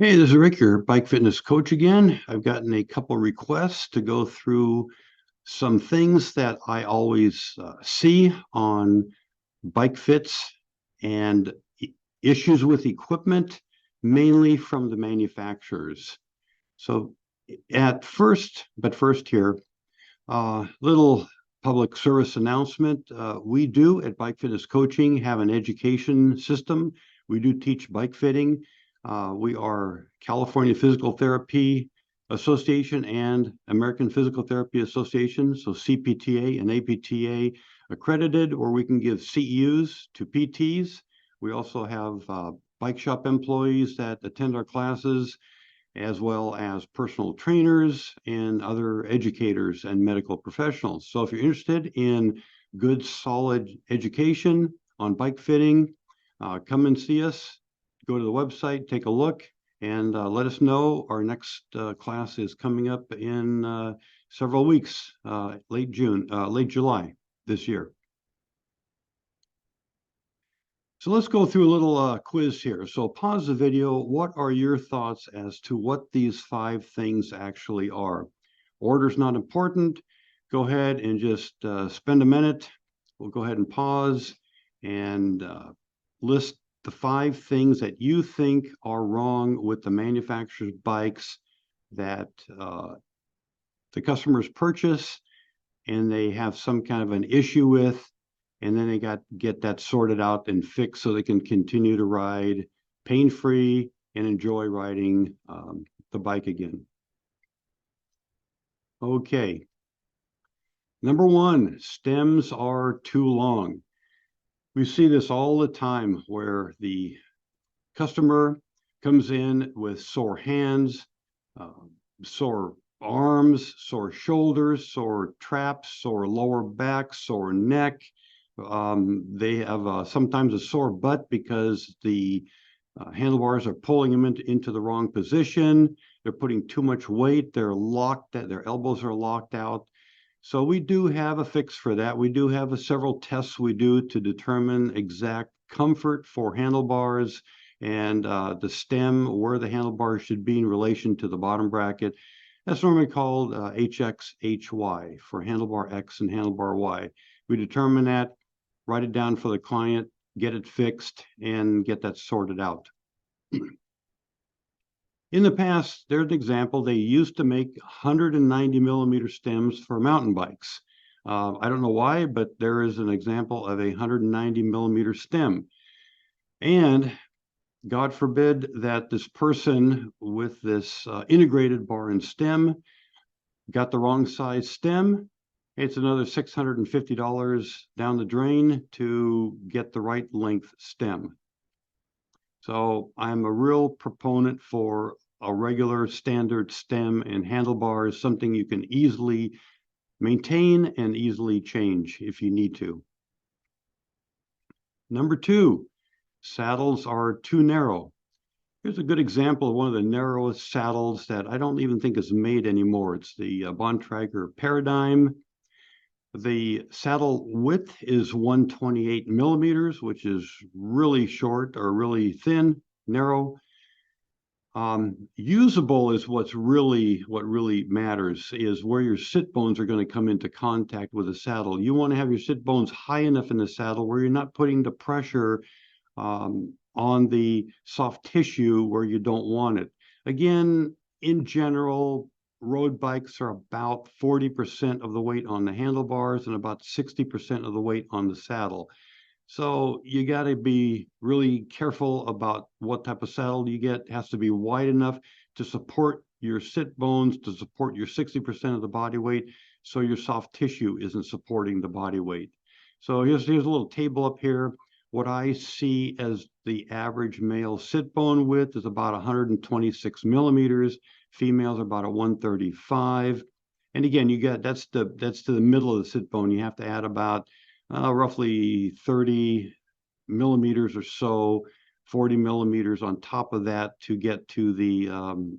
Hey, this is Rick, your bike fitness coach again. I've gotten a couple requests to go through some things that I always see on bike fits and issues with equipment, mainly from the manufacturers. So first here, little public service announcement. We do at Bike Fitness Coaching have an education system. We do teach bike fitting. We are California Physical Therapy Association and American Physical Therapy Association, so CPTA and APTA accredited, or we can give CEUs to PTs. We also have bike shop employees that attend our classes, as well as personal trainers and other educators and medical professionals. So if you're interested in good, solid education on bike fitting, come and see us. Go to the website, take a look, and let us know. Our next class is coming up in several weeks, late July this year. So let's go through a little quiz here. So pause the video. What are your thoughts as to what these 5 things actually are? Order's not important. Go ahead and just spend a minute. We'll go ahead and pause and list the 5 things that you think are wrong with the manufacturer's bikes that the customers purchase and they have some kind of an issue with, and then they get that sorted out and fixed so they can continue to ride pain-free and enjoy riding the bike again. Okay. Number 1, stems are too long. We see this all the time where the customer comes in with sore hands, sore arms, sore shoulders, sore traps, sore lower back, sore neck. They have sometimes a sore butt because the handlebars are pulling them into the wrong position. They're putting too much weight. They're locked. Their elbows are locked out. So we do have a fix for that. We do have several tests we do to determine exact comfort for handlebars and the stem, where the handlebars should be in relation to the bottom bracket. That's normally called HX/HY for handlebar X and handlebar Y. We determine that, write it down for the client, get it fixed, and get that sorted out. In the past, there's an example. They used to make 190 millimeter stems for mountain bikes. I don't know why, but there is an example of a 190 millimeter stem. And God forbid that this person with this integrated bar and stem got the wrong size stem. It's another $650 down the drain to get the right length stem. So I'm a real proponent for a regular standard stem and handlebars, something you can easily maintain and easily change if you need to. Number 2, saddles are too narrow. Here's a good example of one of the narrowest saddles that I don't even think is made anymore. It's the Bontrager Paradigm. The saddle width is 128 millimeters, which is really short or really thin, narrow. Usable is what really matters, is where your sit bones are going to come into contact with the saddle. You want to have your sit bones high enough in the saddle where you're not putting the pressure on the soft tissue where you don't want it. Again, in general, road bikes are about 40% of the weight on the handlebars and about 60% of the weight on the saddle. So you got to be really careful about what type of saddle you get. It has to be wide enough to support your sit bones, to support your 60% of the body weight, so your soft tissue isn't supporting the body weight. So here's a little table up here. What I see as the average male sit bone width is about 126 millimeters. Females are about a 135. And again, you got that's to the middle of the sit bone. You have to add about roughly 30 millimeters or so, 40 millimeters on top of that to get to the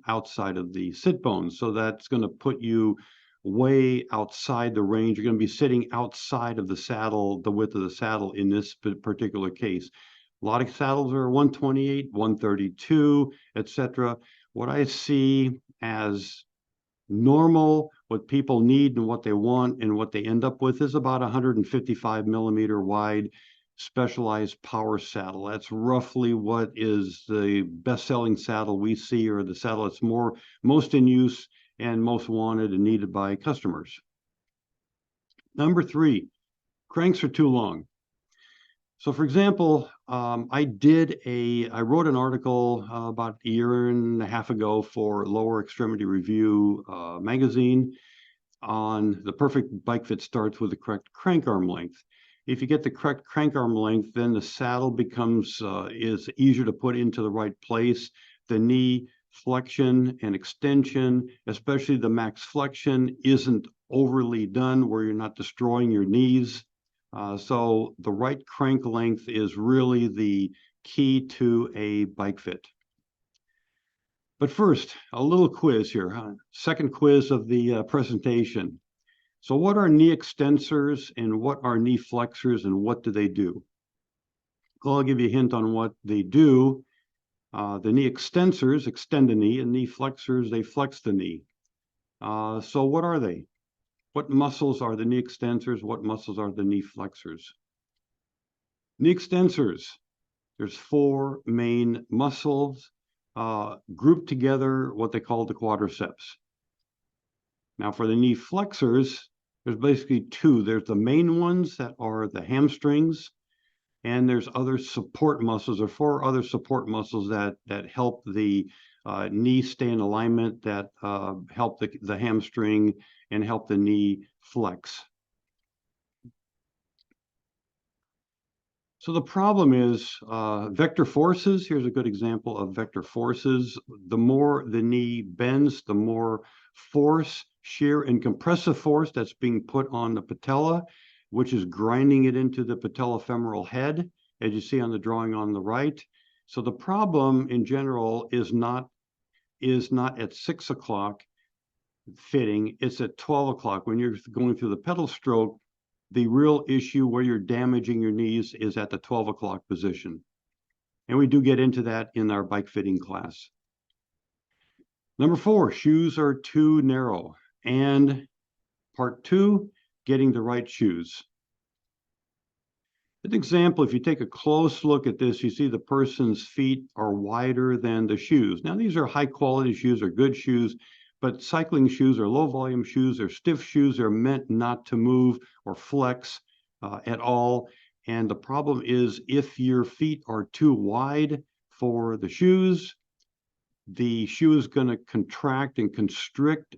outside of the sit bone. So that's going to put you way outside the range. You're going to be sitting outside of the saddle, the width of the saddle in this particular case. A lot of saddles are 128, 132, etc. What I see as normal, what people need and what they want and what they end up with is about 155 millimeter wide specialized power saddle. That's roughly what is the best-selling saddle we see, or the saddle that's most in use and most wanted and needed by customers. Number 3, cranks are too long. So for example, I wrote an article about a year and a half ago for Lower Extremity Review magazine on the perfect bike fit starts with the correct crank arm length. If you get the correct crank arm length, then the saddle is easier to put into the right place. The knee flexion and extension, especially the max flexion, isn't overly done where you're not destroying your knees. So the right crank length is really the key to a bike fit. But first, a little quiz here, second quiz of the presentation. So what are knee extensors and what are knee flexors and what do they do? Well, I'll give you a hint on what they do. The knee extensors extend the knee, and knee flexors, they flex the knee. So what are they? What muscles are the knee extensors? What muscles are the knee flexors? Knee extensors, there's 4 main muscles grouped together, what they call the quadriceps. Now for the knee flexors, there's basically 2. There's the main ones that are the hamstrings, and there's other support muscles, or 4 other support muscles that help the knee stay in alignment, that help the hamstring and help the knee flex. So the problem is vector forces. Here's a good example of vector forces. The more the knee bends, the more force, shear, and compressive force that's being put on the patella, which is grinding it into the patellofemoral head, as you see on the drawing on the right. So the problem in general is not at 6 o'clock fitting, it's at 12 o'clock. When you're going through the pedal stroke, the real issue where you're damaging your knees is at the 12 o'clock position. And we do get into that in our bike fitting class. Number 4, shoes are too narrow. And part 2, getting the right shoes. An example, if you take a close look at this, you see the person's feet are wider than the shoes. Now, these are high quality shoes or good shoes, but cycling shoes or low volume shoes or stiff shoes are meant not to move or flex at all. And the problem is, if your feet are too wide for the shoe is going to contract and constrict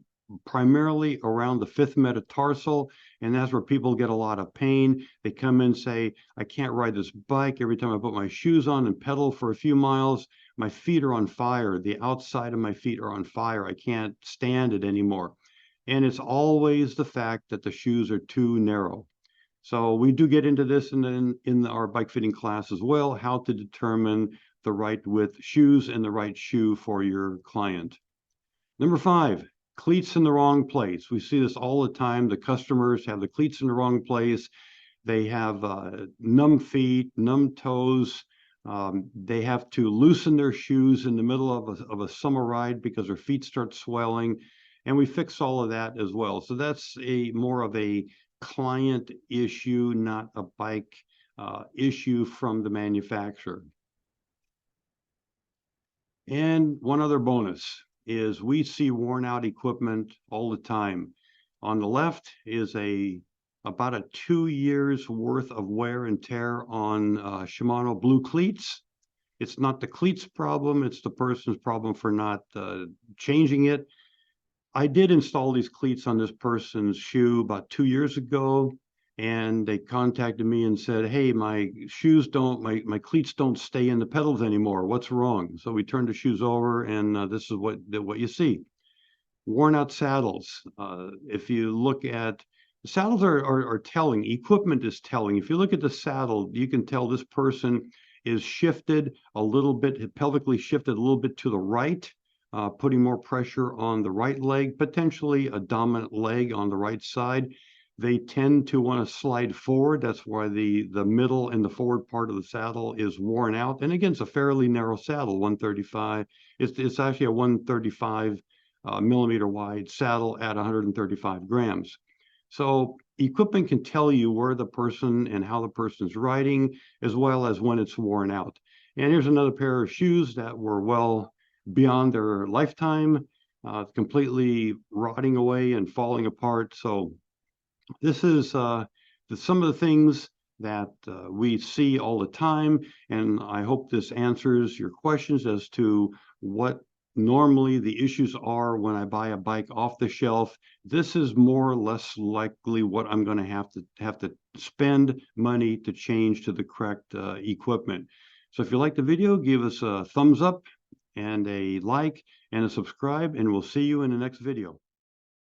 primarily around the 5th metatarsal, and that's where people get a lot of pain. They come in and say, I can't ride this bike. Every time I put my shoes on and pedal for a few miles, my feet are on fire. The outside of my feet are on fire. I can't stand it anymore. And it's always the fact that the shoes are too narrow. So we do get into this in our bike fitting class as well, how to determine the right width shoes and the right shoe for your client. Number 5, cleats in the wrong place. We see this all the time. The customers have the cleats in the wrong place. They have numb feet, numb toes. They have to loosen their shoes in the middle of a summer ride because their feet start swelling. And we fix all of that as well. So that's more of a client issue, not a bike issue from the manufacturer. And one other bonus is we see worn out equipment all the time. On the left is about a 2 years worth of wear and tear on Shimano blue cleats. It's not the cleats problem, it's the person's problem for not changing it. I did install these cleats on this person's shoe about 2 years ago, and they contacted me and said, hey, my cleats don't stay in the pedals anymore. What's wrong? So we turned the shoes over, and this is what you see. Worn out saddles. If you look at the saddles are telling. Equipment is telling. If you look at the saddle, you can tell this person is shifted a little bit, pelvically shifted a little bit to the right, putting more pressure on the right leg, potentially a dominant leg on the right side. they tend to want to slide forward. That's why the middle and the forward part of the saddle is worn out. And again, it's a fairly narrow saddle, 135. It's actually a 135 millimeter wide saddle at 135 grams. So equipment can tell you where the person and how the person's riding, as well as when it's worn out. And here's another pair of shoes that were well beyond their lifetime, completely rotting away and falling apart. So this is some of the things that we see all the time, and I hope this answers your questions as to what normally the issues are when I buy a bike off the shelf. This is more or less likely what I'm going to have to spend money to change to the correct equipment. So if you like the video, give us a thumbs up and a like and a subscribe, and we'll see you in the next video.